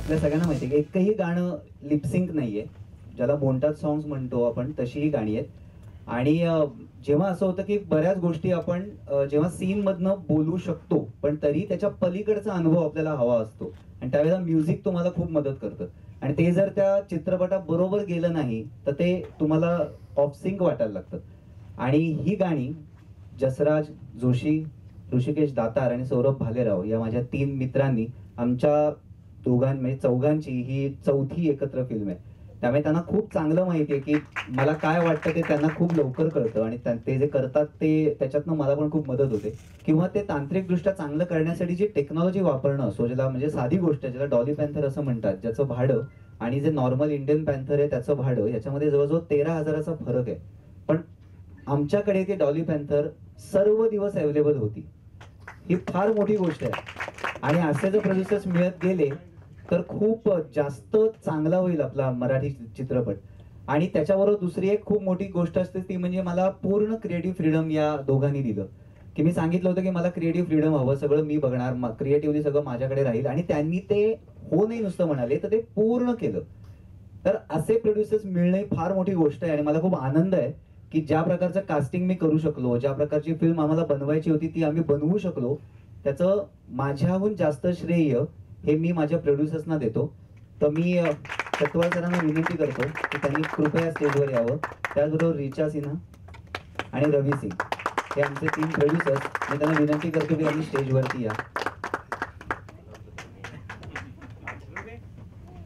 आपल्या सगळ्यांना माहिती आहे की एकही गाणं लिपसिंक नाहीये, ज्याला बोनटात सॉंग्स म्हणतो आपण तशी ही गाणी आहेत. आणि जेव्हा असं होतं की बऱ्याच गोष्टी आपण जेव्हा सीन मधनं बोलू शकतो पण तरी त्याच्या पलीकडचा अनुभव आपल्याला हवा असतो आणि त्यावेळेला म्युझिक तुम्हाला खूप मदत करतं. आणि ते जर त्या चित्रपटात बरोबर गेलं नाही तर ते तुम्हाला ऑफसिंक वाटायला लागतं. आणि ही गाणी जसराज जोशी, ऋषिकेश दातार आणि सौरभ भालेराव या माझ्या 3 मित्रांनी आमच्या म्हणजे चौघांची ही चौथी एकत्र फिल्म आहे. त्यामुळे त्यांना खूप चांगलं माहिती आहे की मला काय वाटतं ते त्यांना खूप लवकर कळतं आणि ते जे करतात ते त्याच्यातनं मला पण खूप मदत होते. किंवा ते तांत्रिकदृष्ट्या चांगलं करण्यासाठी जी टेक्नॉलॉजी वापरणं असो, ज्याला म्हणजे साधी गोष्ट आहे, ज्याला डॉली पॅन्थर असं म्हणतात, ज्याचं भाडं आणि जे नॉर्मल इंडियन पॅन्थर आहे त्याचं भाडं याच्यामध्ये जवळजवळ 13,000चा फरक आहे. पण आमच्याकडे ती डॉली पॅन्थर सर्व दिवस अवेलेबल होती. ही फार मोठी गोष्ट आहे. आणि असे जर प्रोड्युसर्स मिळत गेले तर खूप जास्त चांगला होईल आपला मराठी चित्रपट. आणि त्याच्याबरोबर दुसरी एक खूप मोठी गोष्ट असते ती म्हणजे मला पूर्ण क्रिएटिव्ह फ्रीडम या दोघांनी दिलं. की मी सांगितलं होतं की मला क्रिएटिव्ह फ्रीडम हवं, सगळं मी बघणार, क्रिएटिव्हली सगळं माझ्याकडे राहील. आणि त्यांनी ते हो नाही नुसतं म्हणाले तर ते पूर्ण केलं. तर असे प्रोड्युसर्स मिळणे फार मोठी गोष्ट आहे आणि मला खूप आनंद आहे की ज्या प्रकारचं कास्टिंग मी करू शकलो, ज्या प्रकारची फिल्म आम्हाला बनवायची होती ती आम्ही बनवू शकलो, त्याचं माझ्याहून जास्त श्रेय हे मी माझ्या प्रोड्युसर्सना देतो. तर मी चटवाल सरांना विनंती करतो की त्यांनी कृपया स्टेजवर यावं. त्याचबरोबर रिचा सिन्हा आणि रवी सिंग हे आमचे 3 प्रोड्युसर्स, मी त्यांना विनंती करतो की त्यांनी स्टेजवरती या.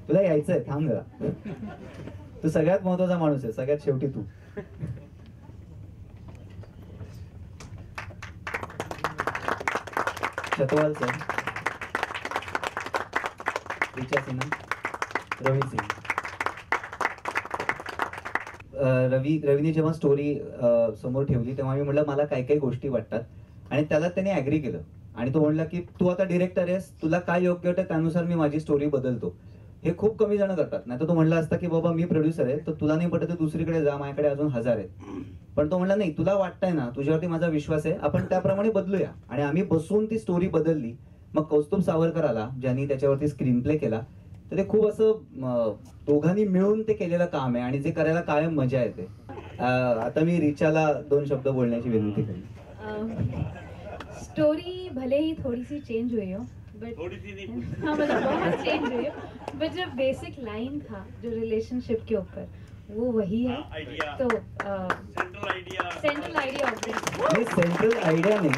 तुला यायचंय, थांब जरा. तू सगळ्यात महत्वाचा माणूस आहे, सगळ्यात शेवटी तू. चटवाल सर, रिचा सिन्हा, रवी सिंग. रवीने जेव्हा स्टोरी समोर ठेवली तेव्हा मी म्हटलं मला काही काही गोष्टी वाटतात आणि त्याला त्याने ऍग्री केलं. आणि तो म्हणला की तू आता डिरेक्टर आहेस, तुला काय योग्य वाटतं त्यानुसार मी माझी स्टोरी बदलतो. हे खूप कमी जण करतात. नाही तर तो म्हणला असता की बाबा मी प्रोड्युसर आहे तर तुला नाही पटत तर दुसरीकडे जा, माझ्याकडे अजून 1000 आहेत. पण तो म्हणला नाही, तुला वाटतंय ना, तुझ्यावरती माझा विश्वास आहे, आपण त्याप्रमाणे बदलूया. आणि आम्ही बसून ती स्टोरी बदलली. मग कौस्तुभ सावरकर आला ज्यांनी त्याच्यावरती स्क्रीन प्ले केला. तर ते खूप असं दोघांनी मिळून ते केलेलं काम आहे आणि जे करायला कायम मजा येते. आता मी रिचाला 2 शब्द बोलण्याची विनंती करेन. स्टोरी भले ही थोड़ी सी चेंज हुई हो बट हाँ मतलब बहुत चेंज हुई हो, बट जो बेसिक लाइन था जो रिलेशनशिप के ऊपर वो वही है. तो सेंट्रल आइडिया नहीं, सेंट्रल आइडिया नहीं,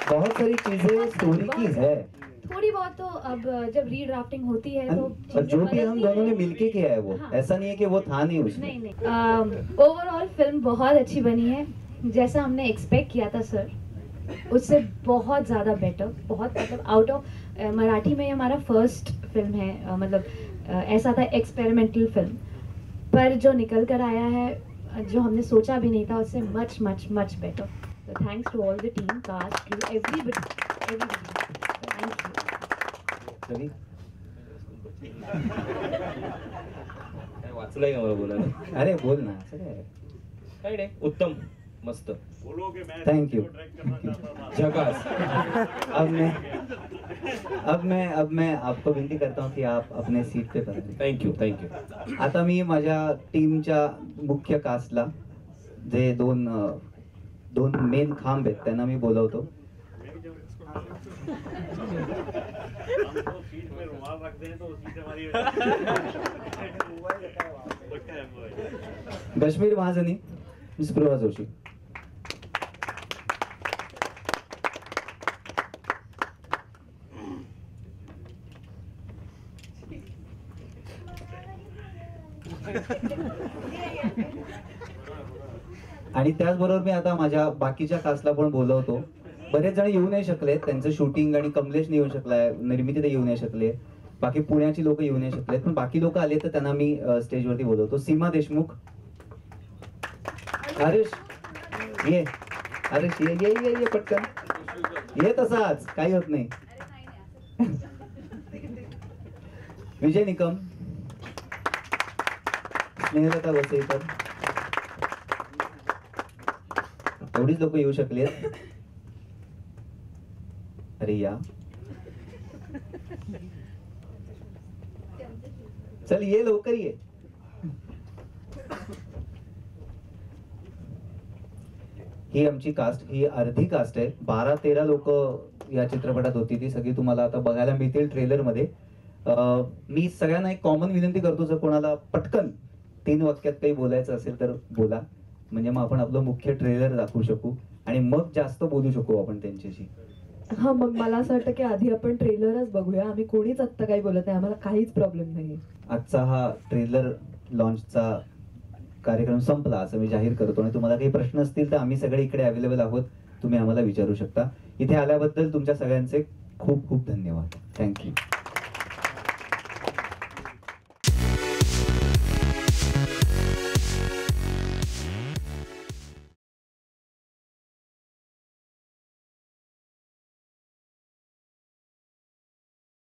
बहुत सारी चीजें स्टोरी की है. थोड़ी बहुत तो अब जब रीड्राफ्टिंग होती है तो जो भी हम दोनों ने मिलके किया है वो, ऐसा नहीं है कि वो था नहीं उसमें. नहीं. ओवरऑल फिल्म बहुत अच्छी बनी है, जैसा हमने एक्सपेक्ट किया था सर उससे बहुत ज़्यादा बेटर. बहुत मतलब आउट ऑफ मराठी में हमारा फर्स्ट फिल्म है, मतलब ऐसा था एक्सपेरिमेंटल फिल्म, पर जो निकल कर आया है जो हमने सोचा भी नहीं था उससे मच मच मच बेटर. तो thanks to all the team, cast, crew, everybody. Thank you. Ravi, वाचलंय का मला बोलायला? अरे बोल ना. असं काय नाही, उत्तम, मस्त, थैंक यू. झकास. अब मैं आपको विनती करता हूँ कि आप अपने सीट पे बैठें. थँक्यू. आता मी माझ्या टीमच्या मुख्य कास्टला जे दोन मेन खांब आहेत त्यांना मी बोलवतो. कश्मीर महाजनी, स्पृहा जोशी. आणि त्याचबरोबर मी आता माझ्या बाकीच्या कास्टला पण बोलवतो. बरेच जण येऊ नाही शकलेत, त्यांचं शूटिंग आणि कमलेश नाही येऊ शकलाय, निर्मिती ते येऊ नाही शकले, बाकी पुण्याची लोक येऊ नाही शकलेत, पण बाकी लोक आले तर त्यांना मी स्टेजवरती बोलवतो. सीमा देशमुख, हरीश ये, हरीश ये ये ये ये पटकन ये, तसाच काही होत नाही. विजय निकम, स्नेहलता वसईकर, एवढीच लोक येऊ शकलेत. अरे या चल ये लवकर ये. ही आमची कास्ट, ही अर्धी कास्ट आहे. 12-13 लोक या चित्रपटात होती. ती सगळी तुम्हाला आता बघायला मिळतील ट्रेलर मध्ये. मी सगळ्यांना एक कॉमन विनंती करतो, जर कोणाला पटकन 3 वाक्यात काही बोलायचं असेल तर बोला, म्हणजे मग आपण आपलं मुख्य ट्रेलर दाखवू शकू आणि मग जास्त बोलू शकू आपण त्यांच्याशी. हा, मग मला असं वाटतं की आधी आपण ट्रेलरच बघूया. आम्ही कोणीच आत्ता काही बोलत नाही, आम्हाला काहीच प्रॉब्लेम नाही. आजचा हा ट्रेलर लॉन्चचा कार्यक्रम संपला असं मी जाहीर करतो. आणि तुम्हाला काही प्रश्न असतील तर आम्ही सगळे इकडे अवेलेबल आहोत, तुम्ही आम्हाला विचारू शकता. इथे आल्याबद्दल तुमच्या सगळ्यांचे खूप खूप धन्यवाद. थँक्यू.